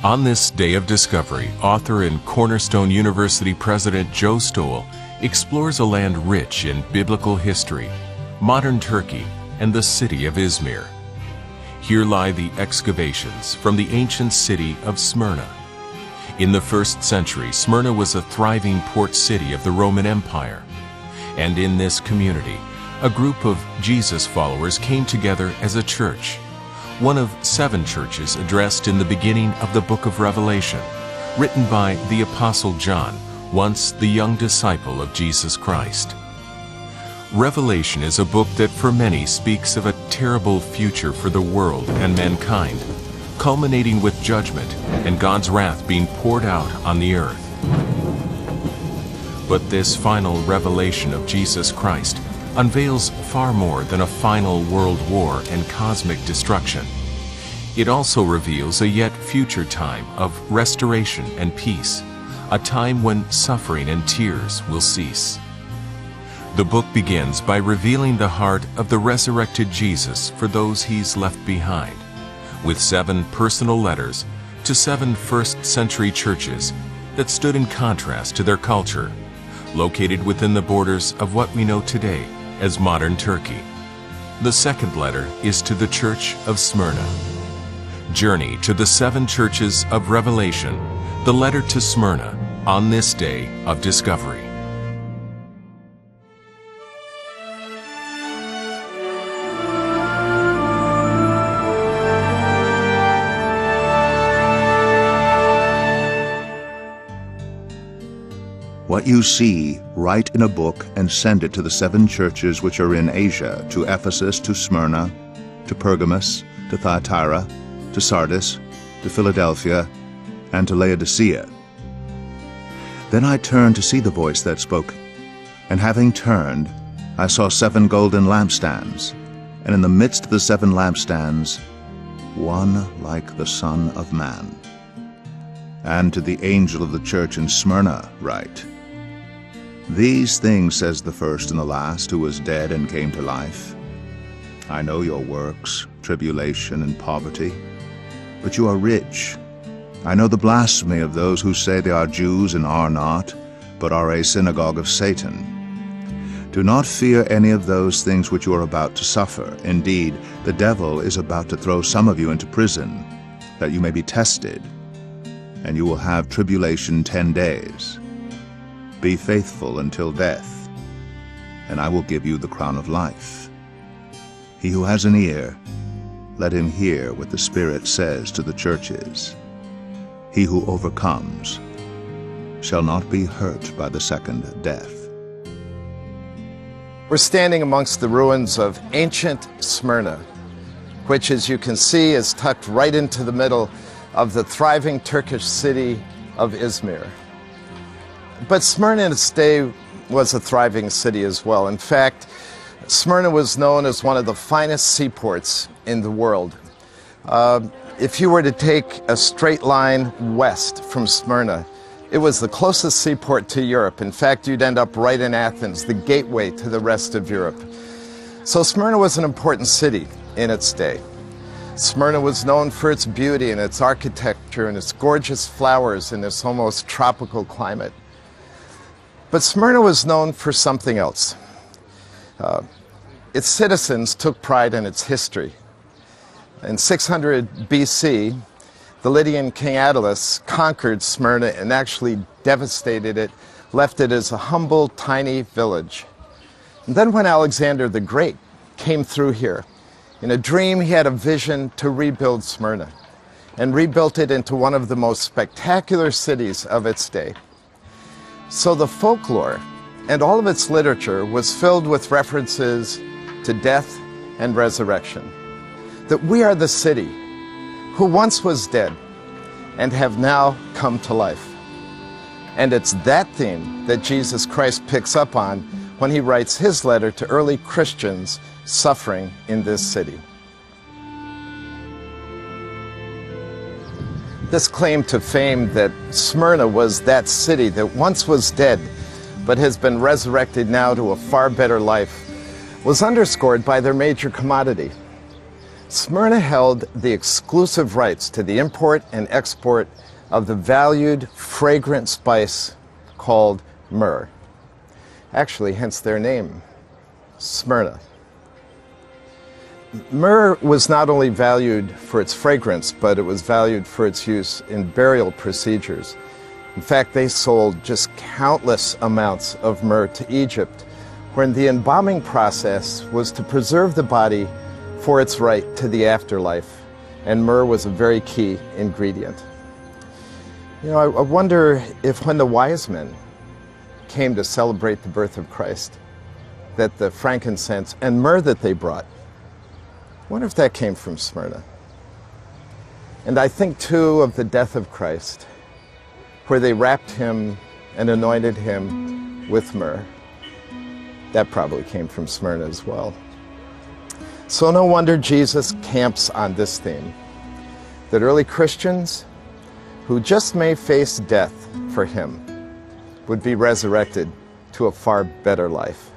On this day of discovery, author and Cornerstone University President Joe Stowell explores a land rich in biblical history, modern Turkey, and the city of Izmir. Here lie the excavations from the ancient city of Smyrna. In the 1st century, Smyrna was a thriving port city of the Roman Empire. And in this community, a group of Jesus followers came together as a church, one of 7 churches addressed in the beginning of the book of Revelation, written by the Apostle John, once the young disciple of Jesus Christ. Revelation is a book that for many speaks of a terrible future for the world and mankind, culminating with judgment and God's wrath being poured out on the earth. But this final revelation of Jesus Christ unveils far more than a final world war and cosmic destruction. It also reveals a yet future time of restoration and peace, a time when suffering and tears will cease. The book begins by revealing the heart of the resurrected Jesus for those he's left behind, with 7 personal letters to 7 first-century churches that stood in contrast to their culture, located within the borders of what we know today as modern Turkey. The second letter is to the Church of Smyrna. Journey to the 7 churches of Revelation, the letter to Smyrna on this day of discovery. What you see, write in a book and send it to the 7 churches which are in Asia, to Ephesus, to Smyrna, to Pergamos, to Thyatira, to Sardis, to Philadelphia, and to Laodicea. Then I turned to see the voice that spoke, and having turned, I saw 7 golden lampstands, and in the midst of the 7 lampstands, one like the Son of Man. And to the angel of the church in Smyrna write, These things says the first and the last, who was dead and came to life. I know your works, tribulation and poverty, but you are rich. I know the blasphemy of those who say they are Jews and are not, but are a synagogue of Satan. Do not fear any of those things which you are about to suffer. Indeed, the devil is about to throw some of you into prison, that you may be tested, and you will have tribulation 10 days. Be faithful until death, and I will give you the crown of life. He who has an ear, let him hear what the Spirit says to the churches. He who overcomes shall not be hurt by the second death. We're standing amongst the ruins of ancient Smyrna, which, as you can see, is tucked right into the middle of the thriving Turkish city of Izmir. But Smyrna in its day was a thriving city as well. In fact, Smyrna was known as one of the finest seaports in the world. If you were to take a straight line west from Smyrna, it was the closest seaport to Europe. In fact, you'd end up right in Athens, the gateway to the rest of Europe. So Smyrna was an important city in its day. Smyrna was known for its beauty and its architecture and its gorgeous flowers and its almost tropical climate. But Smyrna was known for something else. Its citizens took pride in its history. In 600 BC, the Lydian king Attalus conquered Smyrna and actually devastated it, left it as a humble, tiny village. And then when Alexander the Great came through here, in a dream he had a vision to rebuild Smyrna and rebuilt it into one of the most spectacular cities of its day. So the folklore and all of its literature was filled with references to death and resurrection. That we are the city who once was dead and have now come to life. And it's that theme that Jesus Christ picks up on when he writes his letter to early Christians suffering in this city. This claim to fame that Smyrna was that city that once was dead but has been resurrected now to a far better life was underscored by their major commodity. Smyrna held the exclusive rights to the import and export of the valued, fragrant spice called myrrh. Actually, hence their name, Smyrna. Myrrh was not only valued for its fragrance, but it was valued for its use in burial procedures. In fact, they sold just countless amounts of myrrh to Egypt, where the embalming process was to preserve the body for its right to the afterlife, and myrrh was a very key ingredient. You know, I wonder if when the wise men came to celebrate the birth of Christ, that the frankincense and myrrh that they brought, I wonder if that came from Smyrna. And I think too of the death of Christ, where they wrapped him and anointed him with myrrh. That probably came from Smyrna as well. So no wonder Jesus camps on this theme, that early Christians who just may face death for him would be resurrected to a far better life.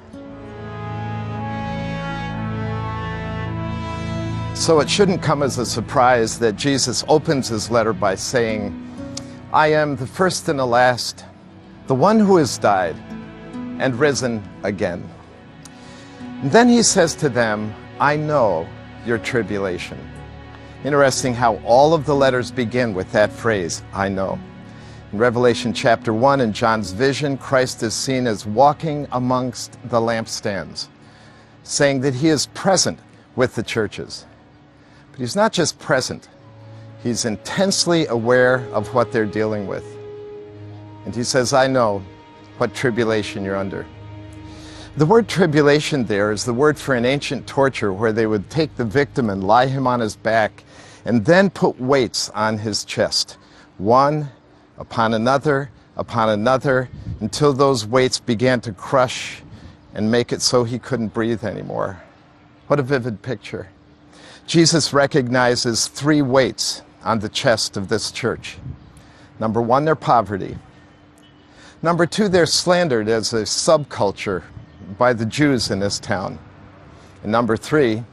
So it shouldn't come as a surprise that Jesus opens his letter by saying, I am the first and the last, the one who has died and risen again. And then he says to them, I know your tribulation. Interesting how all of the letters begin with that phrase, I know. In Revelation chapter 1, in John's vision, Christ is seen as walking amongst the lampstands, saying that he is present with the churches. But he's not just present, he's intensely aware of what they're dealing with. And he says, I know what tribulation you're under. The word tribulation there is the word for an ancient torture where they would take the victim and lie him on his back and then put weights on his chest, one upon another, until those weights began to crush and make it so he couldn't breathe anymore. What a vivid picture. Jesus recognizes three weights on the chest of this church. Number one, their poverty. Number two, they're slandered as a subculture by the Jews in this town. And number three,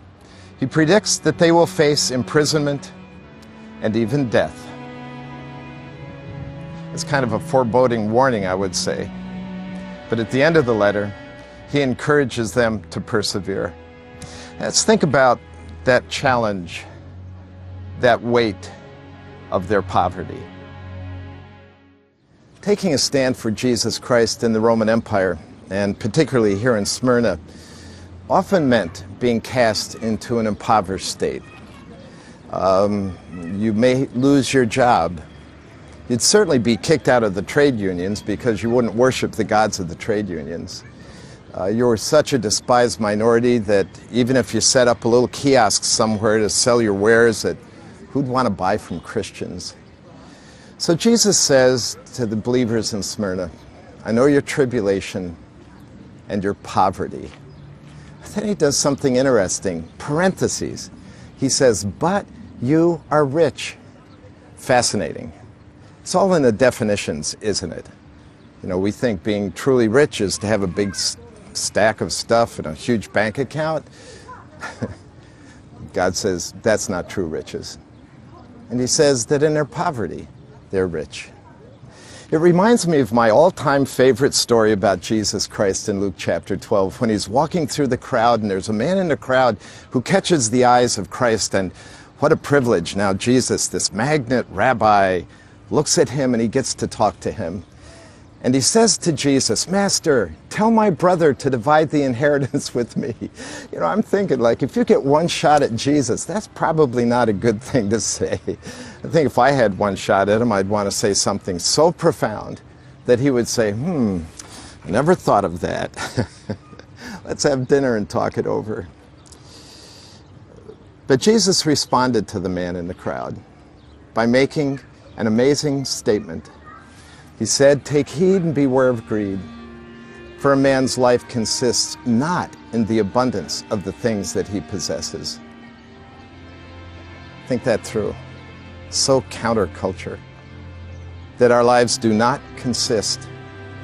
he predicts that they will face imprisonment and even death. It's kind of a foreboding warning, I would say. But at the end of the letter, he encourages them to persevere. Let's think about that challenge, that weight of their poverty. Taking a stand for Jesus Christ in the Roman Empire, and particularly here in Smyrna, often meant being cast into an impoverished state. You may lose your job. You'd certainly be kicked out of the trade unions because you wouldn't worship the gods of the trade unions. You were such a despised minority that even if you set up a little kiosk somewhere to sell your wares, that who'd want to buy from Christians? So Jesus says to the believers in Smyrna, I know your tribulation and your poverty. Then he does something interesting, parentheses. He says, but you are rich. Fascinating. It's all in the definitions, isn't it? You know, we think being truly rich is to have a big stack of stuff and a huge bank account. God says that's not true riches. And he says that in their poverty, they're rich. It reminds me of my all-time favorite story about Jesus Christ in Luke chapter 12, when he's walking through the crowd and there's a man in the crowd who catches the eyes of Christ, and what a privilege. Now Jesus, this magnet rabbi, looks at him and he gets to talk to him. And he says to Jesus, Master, tell my brother to divide the inheritance with me. You know, I'm thinking, like, if you get one shot at Jesus, that's probably not a good thing to say. I think if I had one shot at him, I'd want to say something so profound that he would say, I never thought of that. Let's have dinner and talk it over. But Jesus responded to the man in the crowd by making an amazing statement. He said, take heed and beware of greed, for a man's life consists not in the abundance of the things that he possesses. Think that through. So counterculture, that our lives do not consist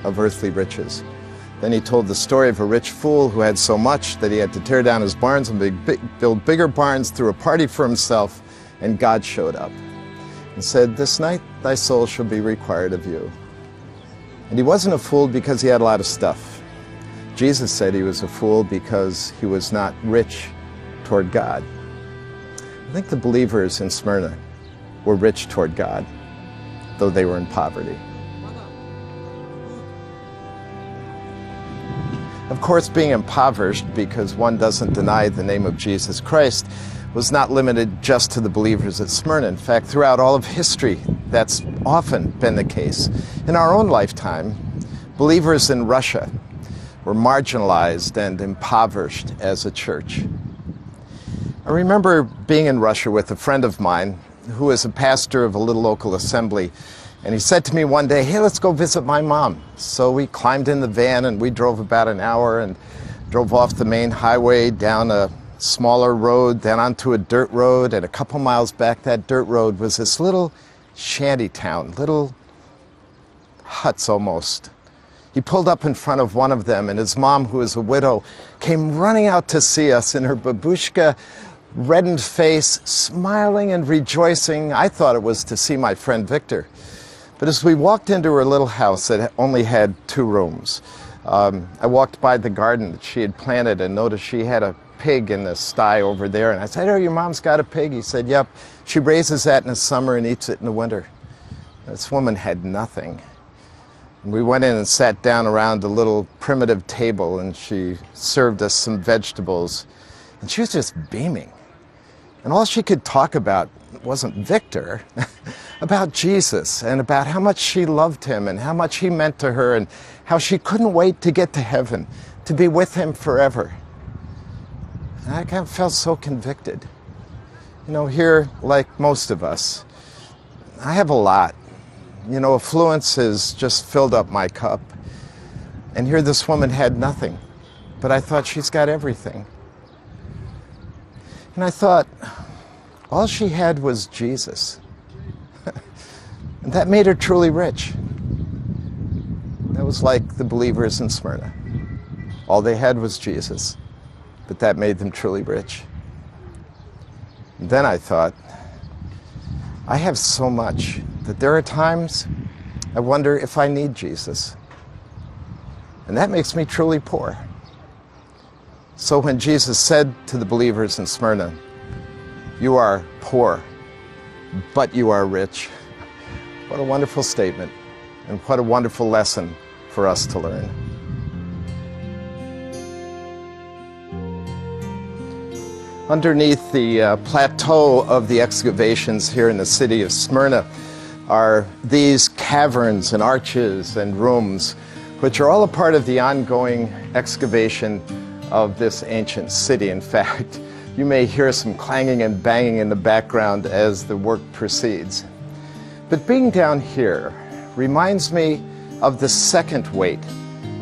of earthly riches. Then he told the story of a rich fool who had so much that he had to tear down his barns and build bigger barns, threw a party for himself, and God showed up and said, "This night thy soul shall be required of you." And he wasn't a fool because he had a lot of stuff. Jesus said he was a fool because he was not rich toward God. I think the believers in Smyrna were rich toward God, though they were in poverty. Of course, being impoverished because one doesn't deny the name of Jesus Christ was not limited just to the believers at Smyrna. In fact, throughout all of history, that's often been the case. In our own lifetime, believers in Russia were marginalized and impoverished as a church. I remember being in Russia with a friend of mine who was a pastor of a little local assembly. And he said to me one day, "Hey, let's go visit my mom." So we climbed in the van and we drove about an hour and drove off the main highway down a smaller road, then onto a dirt road. And a couple miles back that dirt road was this little shanty town, little huts almost. He pulled up in front of one of them, and his mom, who was a widow, came running out to see us in her babushka reddened face, smiling and rejoicing. I thought it was to see my friend Victor. But as we walked into her little house that only had 2 rooms, I walked by the garden that she had planted and noticed she had a pig in the sty over there. And I said, "Oh, your mom's got a pig?" He said, "Yep, she raises that in the summer and eats it in the winter." This woman had nothing. And we went in and sat down around a little primitive table, and she served us some vegetables. And she was just beaming. And all she could talk about wasn't Victor, about Jesus, and about how much she loved him and how much he meant to her and how she couldn't wait to get to heaven, to be with him forever. And I kind of felt so convicted. You know, here, like most of us, I have a lot. You know, affluence has just filled up my cup. And here this woman had nothing, but I thought she's got everything. And I thought, all she had was Jesus. And that made her truly rich. That was like the believers in Smyrna. All they had was Jesus, but that made them truly rich. And then I thought, I have so much that there are times I wonder if I need Jesus. And that makes me truly poor. So when Jesus said to the believers in Smyrna, "You are poor, but you are rich," what a wonderful statement, and what a wonderful lesson for us to learn. Underneath the plateau of the excavations here in the city of Smyrna are these caverns and arches and rooms, which are all a part of the ongoing excavation of this ancient city. In fact, you may hear some clanging and banging in the background as the work proceeds. But being down here reminds me of the second weight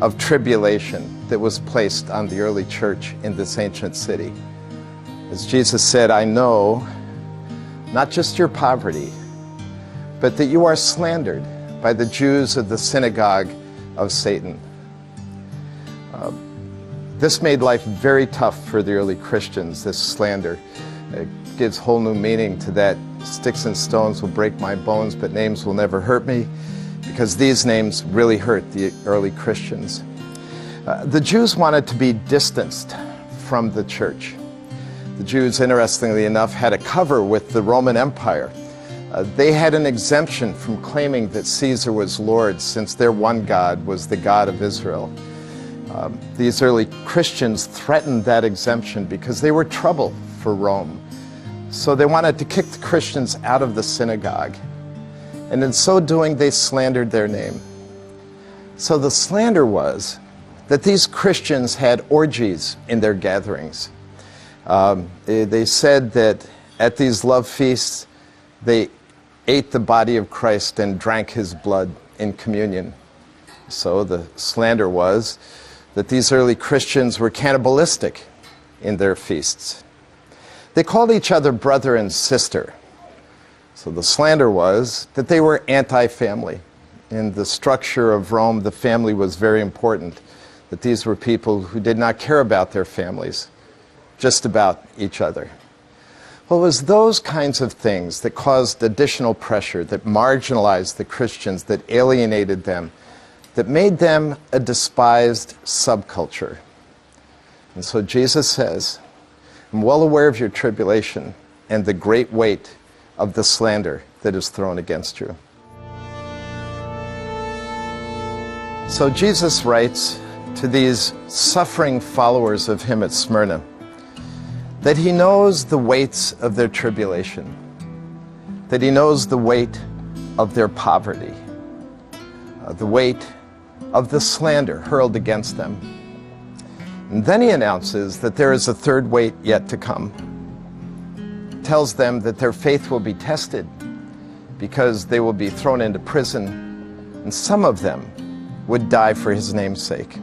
of tribulation that was placed on the early church in this ancient city. As Jesus said, "I know not just your poverty, but that you are slandered by the Jews of the synagogue of Satan." This made life very tough for the early Christians, this slander. It gives whole new meaning to that. "Sticks and stones will break my bones, but names will never hurt me," because these names really hurt the early Christians. The Jews wanted to be distanced from the church. The Jews, interestingly enough, had a cover with the Roman Empire. They had an exemption from claiming that Caesar was Lord, since their one God was the God of Israel. These early Christians threatened that exemption because they were trouble for Rome. So they wanted to kick the Christians out of the synagogue. And in so doing, they slandered their name. So the slander was that these Christians had orgies in their gatherings. They said that at these love feasts, they ate the body of Christ and drank his blood in communion. So the slander was that these early Christians were cannibalistic in their feasts. They called each other brother and sister. So the slander was that they were anti-family. In the structure of Rome, the family was very important. that these were people who did not care about their families, just about each other. Well, it was those kinds of things that caused additional pressure, that marginalized the Christians, that alienated them, that made them a despised subculture. And so Jesus says, I'm well aware of your tribulation and the great weight of the slander that is thrown against you. So Jesus writes to these suffering followers of him at Smyrna that he knows the weights of their tribulation, that he knows the weight of their poverty, the weight of the slander hurled against them. And then he announces that there is a third weight yet to come. Tells them that their faith will be tested because they will be thrown into prison, and some of them would die for his name's sake.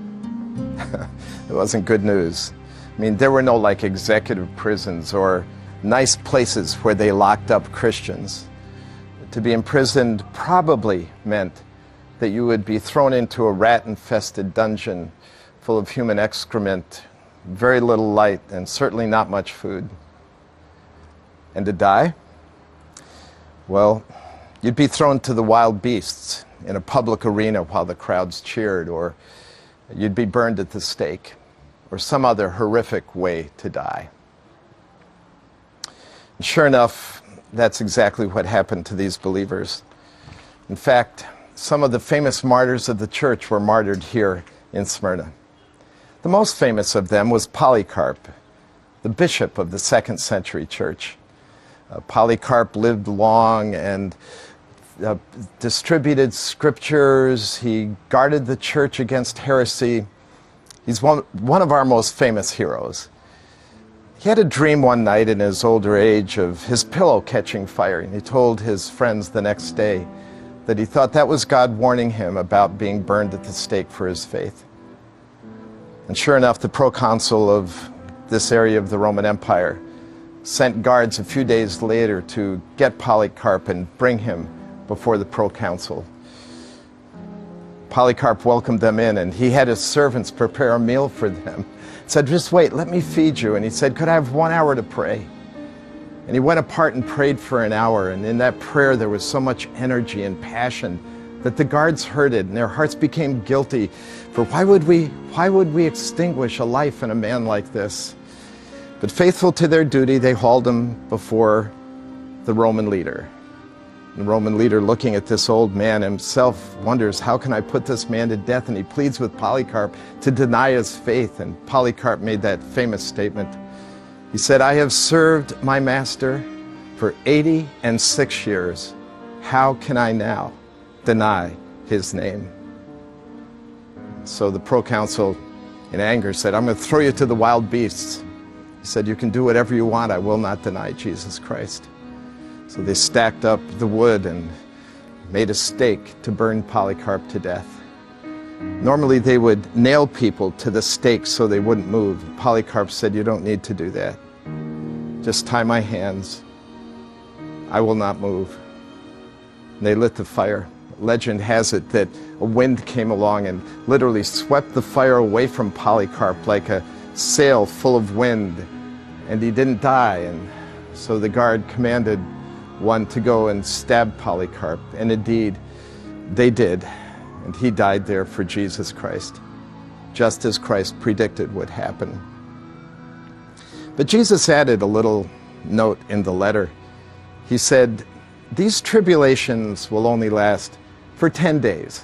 It wasn't good news. I mean, there were no like executive prisons or nice places where they locked up Christians. To be imprisoned probably meant that you would be thrown into a rat-infested dungeon full of human excrement, very little light, and certainly not much food. And to die? Well, you'd be thrown to the wild beasts in a public arena while the crowds cheered, or you'd be burned at the stake, or some other horrific way to die. And sure enough, that's exactly what happened to these believers. In fact, some of the famous martyrs of the church were martyred here in Smyrna. The most famous of them was Polycarp, the bishop of the 2nd century church. Polycarp lived long and distributed scriptures. He guarded the church against heresy. He's one of our most famous heroes. He had a dream one night in his older age of his pillow catching fire, and he told his friends the next day that he thought that was God warning him about being burned at the stake for his faith. And sure enough, the proconsul of this area of the Roman Empire sent guards a few days later to get Polycarp and bring him before the proconsul. Polycarp welcomed them in, and he had his servants prepare a meal for them. He said, just wait, let me feed you. And he said, could I have 1 hour to pray? And he went apart and prayed for an hour, and in that prayer there was so much energy and passion that the guards heard it, and their hearts became guilty for why would we extinguish a life in a man like this? But faithful to their duty, they hauled him before the Roman leader. The Roman leader, looking at this old man himself, wonders, how can I put this man to death? And he pleads with Polycarp to deny his faith. And Polycarp made that famous statement. He said, I have served my master for 86 years. How can I now deny his name? So the proconsul, in anger, said, I'm going to throw you to the wild beasts. He said, you can do whatever you want. I will not deny Jesus Christ. So they stacked up the wood and made a stake to burn Polycarp to death. Normally they would nail people to the stake so they wouldn't move. Polycarp said, you don't need to do that. Just tie my hands. I will not move. And they lit the fire. Legend has it that a wind came along and literally swept the fire away from Polycarp like a sail full of wind, and he didn't die. And so the guard commanded one to go and stab Polycarp, and indeed they did, and he died there for Jesus Christ, just as Christ predicted would happen. But Jesus added a little note in the letter. He said, these tribulations will only last for 10 days,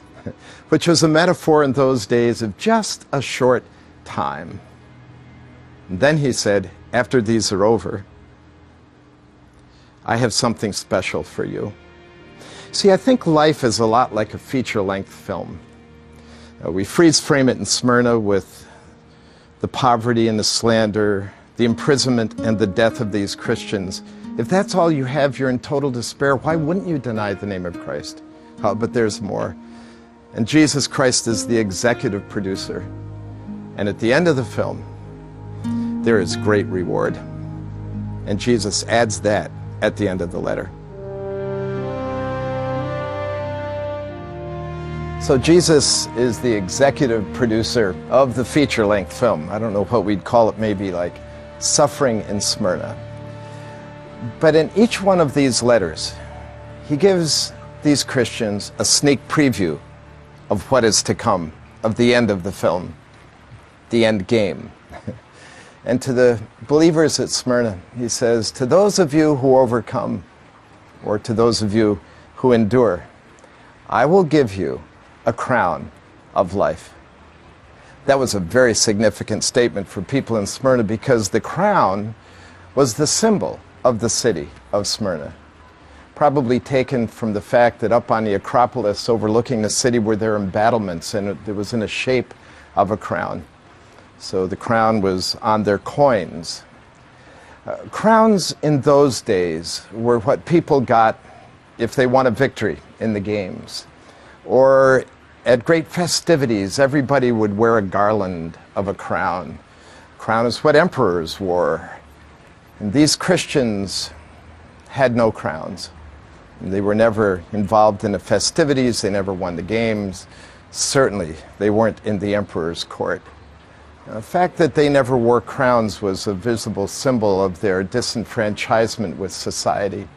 which was a metaphor in those days of just a short time. And then he said, after these are over, I have something special for you. See, I think life is a lot like a feature-length film. We freeze frame it in Smyrna with the poverty and the slander, the imprisonment and the death of these Christians. If that's all you have, you're in total despair. Why wouldn't you deny the name of Christ? But there's more. And Jesus Christ is the executive producer. And at the end of the film, there is great reward. And Jesus adds that at the end of the letter. So Jesus is the executive producer of the feature-length film. I don't know what we'd call it, maybe like Suffering in Smyrna. But in each one of these letters, he gives these Christians a sneak preview of what is to come, of the end of the film, the end game. And to the believers at Smyrna, he says, to those of you who overcome, or to those of you who endure, I will give you a crown of life. That was a very significant statement for people in Smyrna because the crown was the symbol of the city of Smyrna. Probably taken from the fact that up on the Acropolis overlooking the city were their embattlements, and it was in the shape of a crown. So the crown was on their coins. Crowns in those days were what people got if they won a victory in the games. Or at great festivities, everybody would wear a garland of a crown. Crown is what emperors wore. And these Christians had no crowns. They were never involved in the festivities. They never won the games. Certainly, they weren't in the emperor's court. The fact that they never wore crowns was a visible symbol of their disenfranchisement with society.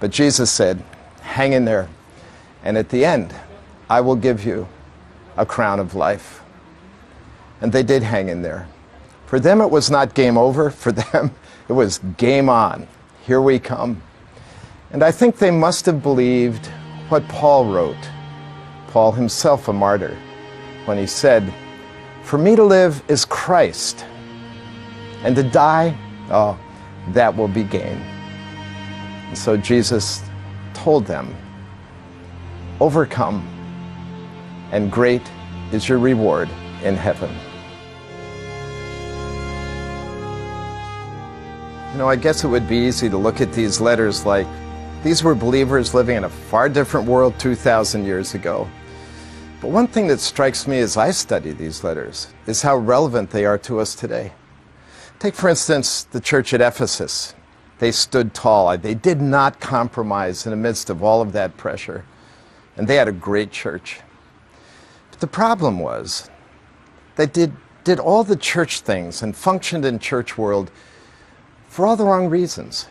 But Jesus said, hang in there. And at the end, I will give you a crown of life. And they did hang in there. For them, it was not game over. For them, it was game on. Here we come. And I think they must have believed what Paul wrote, Paul himself a martyr, when he said, for me to live is Christ, and to die, oh, that will be gain. And so Jesus told them, overcome, and great is your reward in heaven. You know, I guess it would be easy to look at these letters like these were believers living in a far different world 2,000 years ago. But one thing that strikes me as I study these letters is how relevant they are to us today. Take, for instance, the church at Ephesus. They stood tall. They did not compromise in the midst of all of that pressure. And they had a great church. But the problem was they did all the church things and functioned in church world for all the wrong reasons.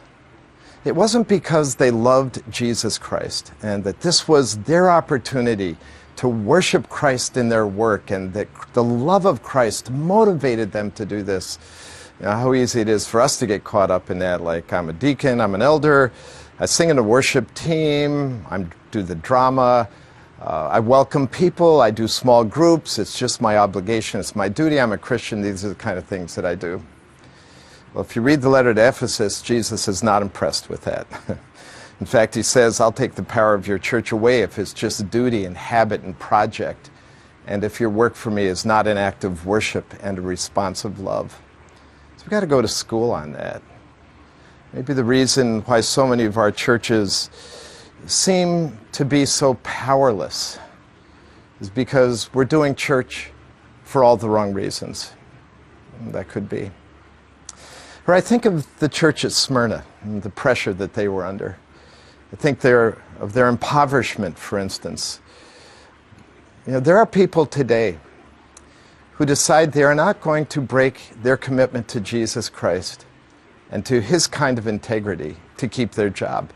It wasn't because they loved Jesus Christ and that this was their opportunity to worship Christ in their work, and that the love of Christ motivated them to do this. You know, how easy it is for us to get caught up in that, like I'm a deacon, I'm an elder, I sing in a worship team, I do the drama, I welcome people, I do small groups, it's just my obligation, it's my duty, I'm a Christian, these are the kind of things that I do. Well, if you read the letter to Ephesus, Jesus is not impressed with that. In fact, he says, I'll take the power of your church away if it's just duty and habit and project, and if your work for me is not an act of worship and a responsive love. So we've got to go to school on that. Maybe the reason why so many of our churches seem to be so powerless is because we're doing church for all the wrong reasons. That could be. Or I think of the church at Smyrna and the pressure that they were under. I think of their impoverishment, for instance. You know, there are people today who decide they are not going to break their commitment to Jesus Christ and to his kind of integrity to keep their job.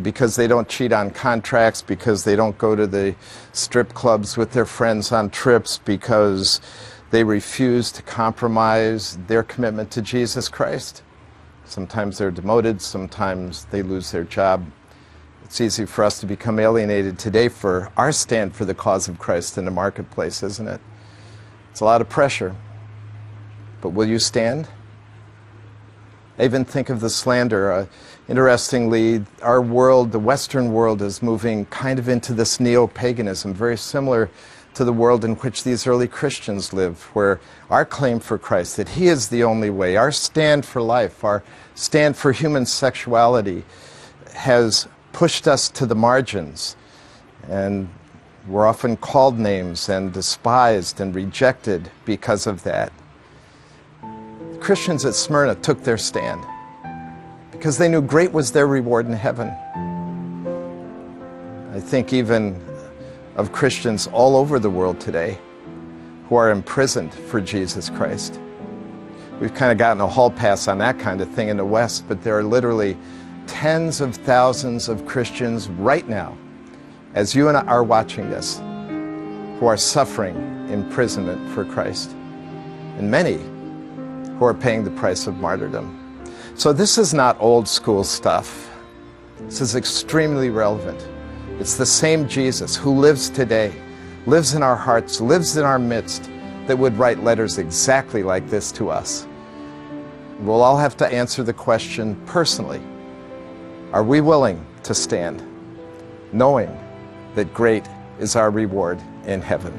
Because they don't cheat on contracts, because they don't go to the strip clubs with their friends on trips, because they refuse to compromise their commitment to Jesus Christ. Sometimes they're demoted, sometimes they lose their job. It's easy for us to become alienated today for our stand for the cause of Christ in the marketplace, isn't it? It's a lot of pressure. But will you stand? I even think of the slander. Interestingly, our world, the Western world, is moving kind of into this neo-paganism, very similar to the world in which these early Christians lived, where our claim for Christ, that he is the only way, our stand for life, our stand for human sexuality, has pushed us to the margins. And we're often called names and despised and rejected because of that. The Christians at Smyrna took their stand because they knew great was their reward in heaven. I think even of Christians all over the world today who are imprisoned for Jesus Christ. We've kind of gotten a hall pass on that kind of thing in the West, but there are literally tens of thousands of Christians right now, as you and I are watching this, who are suffering imprisonment for Christ, and many who are paying the price of martyrdom. So this is not old school stuff. This is extremely relevant. It's the same Jesus who lives today, lives in our hearts, lives in our midst, that would write letters exactly like this to us. We'll all have to answer the question personally. Are we willing to stand, knowing that great is our reward in heaven?